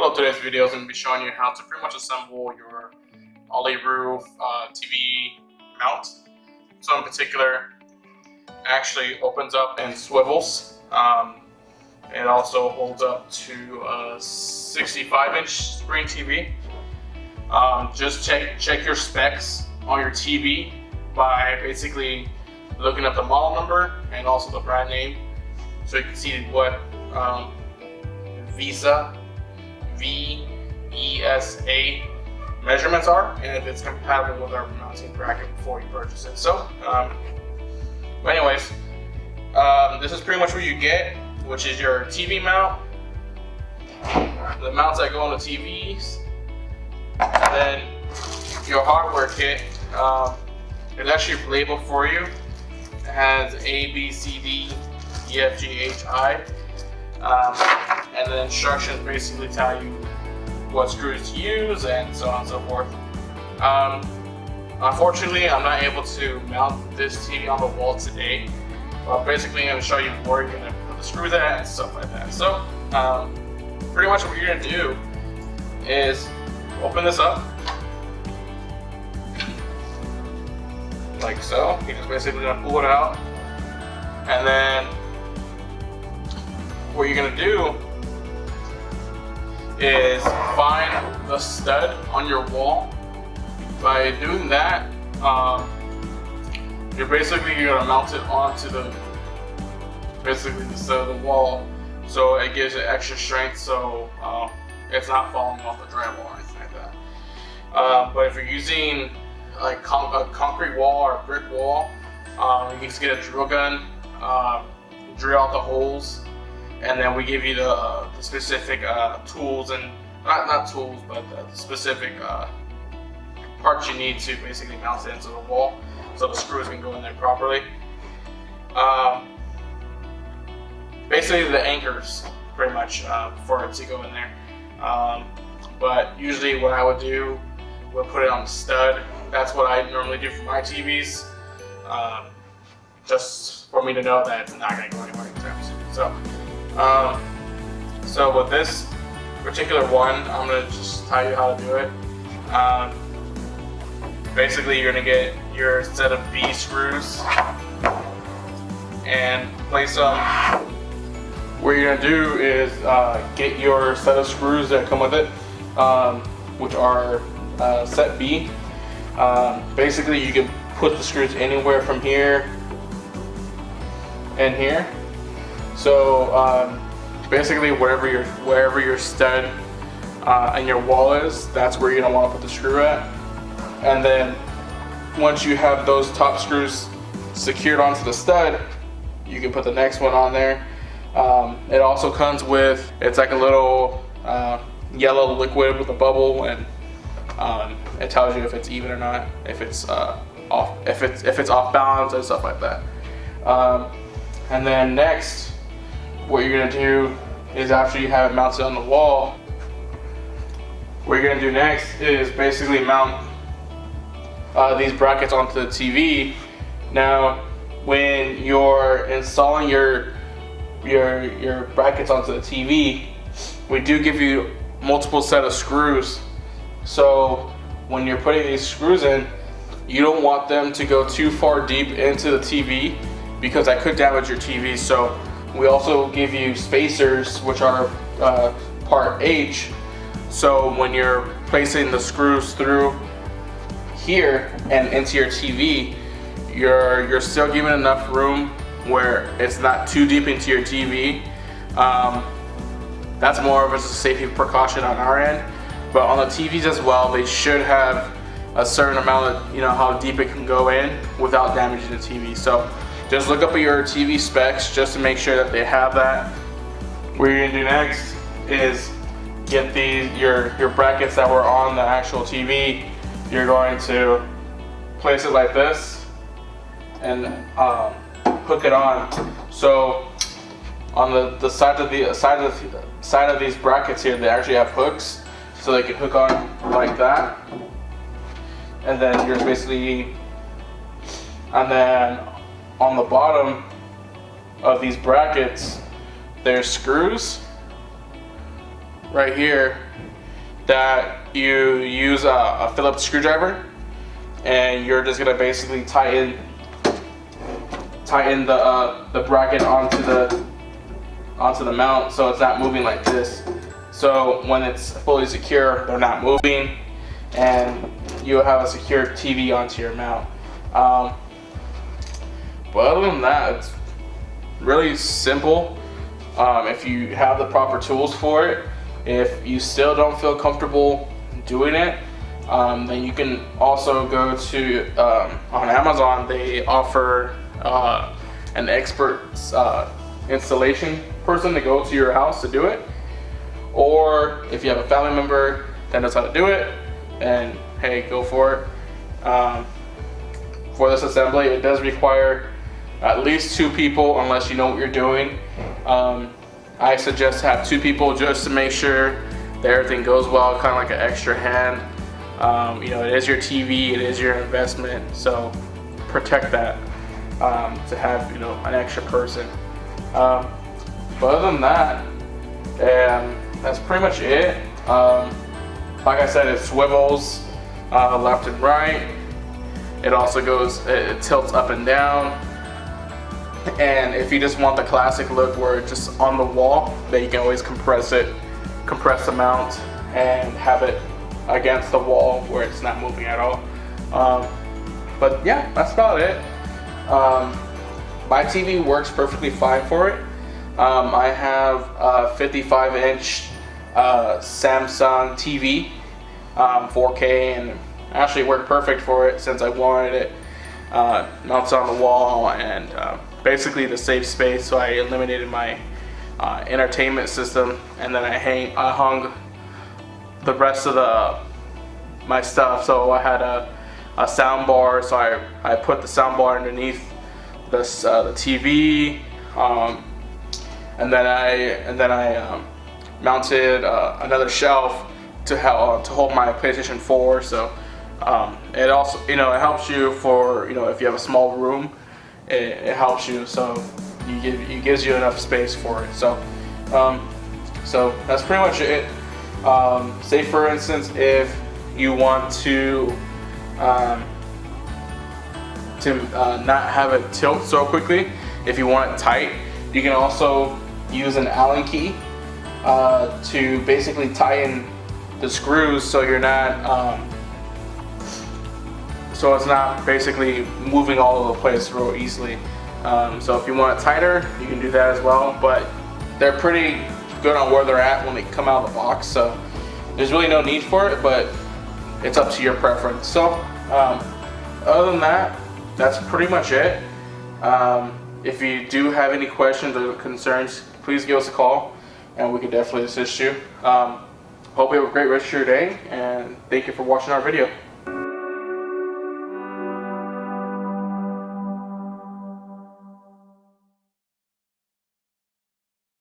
title of today's video is going to be showing you how to pretty much assemble your Ollieroo TV mount. So in particular, it actually opens up and swivels. It also holds up to a 65-inch screen TV. Just check your specs on your TV by basically looking up the model number and also the brand name, so you can see what VESA measurements are, and if it's compatible with our mounting bracket before you purchase it. So, but anyways, this is pretty much what you get, which is your TV mount, the mounts that go on the TVs, and then your hardware kit. It's actually labeled for you. It has A, B, C, D, E, F, G, H, I. And the instructions basically tell you what screws to use and so on and so forth. Unfortunately, I'm not able to mount this TV on the wall today. But basically, I'm going to show you where you're going to put the screws at and stuff like that. So, pretty much what you're going to do is open this up. Like so. You're just basically going to pull it out. And then what you're going to do is find the stud on your wall. By doing that, you're going to mount it onto the stud of the wall, so it gives it extra strength, so it's not falling off the drywall or anything like that. But if you're using like a concrete wall or a brick wall, you can just get a drill gun, drill out the holes, and then we give you the specific tools, and not tools, but the specific parts you need to basically mount it into the wall, so the screws can go in there properly. Basically the anchors, pretty much, for it to go in there. But usually what I would do, we'll put it on the stud. That's what I normally do for my TVs, just for me to know that it's not going to go anywhere anytime soon. So with this particular one, I'm going to just tell you how to do it. Basically, you're going to get your set of B screws and place them. What you're going to do is get your set of screws that come with it, which are set B. Basically, you can put the screws anywhere from here and here. So basically, wherever your stud and your wall is, that's where you're going to want to put the screw at. And then once you have those top screws secured onto the stud, you can put the next one on there. It also comes with, it's like a little yellow liquid with a bubble, and it tells you if it's even or not, if it's off balance and stuff like that. And then next, what you're gonna do is, after you have it mounted on the wall, what you're gonna do next is basically mount these brackets onto the TV. Now, when you're installing your brackets onto the TV, we do give you multiple set of screws. So when you're putting these screws in, you don't want them to go too far deep into the TV, because that could damage your TV. So we also give you spacers, which are part H. So when you're placing the screws through here and into your TV, you're still giving enough room where it's not too deep into your TV. That's more of a safety precaution on our end. But on the TVs as well, they should have a certain amount of, how deep it can go in without damaging the TV. So just look up at your TV specs just to make sure that they have that. What you're gonna do next is get your brackets that were on the actual TV. You're going to place it like this and hook it on. So on the side of these brackets here, they actually have hooks, so they can hook on like that. And then you're basically, and then on the bottom of these brackets, there's screws right here that you use a Phillips screwdriver, and you're just gonna basically tighten the bracket onto the mount, so it's not moving like this. So when it's fully secure, they're not moving, and you'll have a secure TV onto your mount. But other than that, it's really simple. If you have the proper tools for it. If you still don't feel comfortable doing it, then you can also go to on Amazon. They offer an expert installation person to go to your house to do it. Or if you have a family member that knows how to do it, and hey, go for it. For this assembly, it does require at least 2 people, unless you know what you're doing. I suggest have 2 people just to make sure that everything goes well, kind of like an extra hand. You know, it is your TV, it is your investment, so protect that to have, you know, an extra person. But other than that, that's pretty much it. Like I said, it swivels left and right. It also goes, it tilts up and down. And if you just want the classic look where it's just on the wall, then you can always compress the mount and have it against the wall where it's not moving at all. But yeah, that's about it. My TV works perfectly fine for it. I have a 55-inch Samsung TV, 4K, and actually worked perfect for it since I wanted it mounted on the wall and basically to save space. So I eliminated my entertainment system, and then I hung the rest of my stuff. So I had a sound bar, so I put the sound bar underneath the TV, and then I mounted another shelf to hold my PlayStation 4. So it also, you know, it helps you for, you know, if you have a small room, it helps you. So it gives you enough space for it. So so that's pretty much it. Say for instance, if you want to not have it tilt so quickly, if you want it tight, you can also use an Allen key to basically tighten the screws so you're not so it's not basically moving all over the place real easily. So if you want it tighter, you can do that as well, but they're pretty good on where they're at when they come out of the box, so there's really no need for it, but it's up to your preference. So other than that, that's pretty much it. If you do have any questions or concerns, please give us a call and we can definitely assist you. Hope you have a great rest of your day, and thank you for watching our video.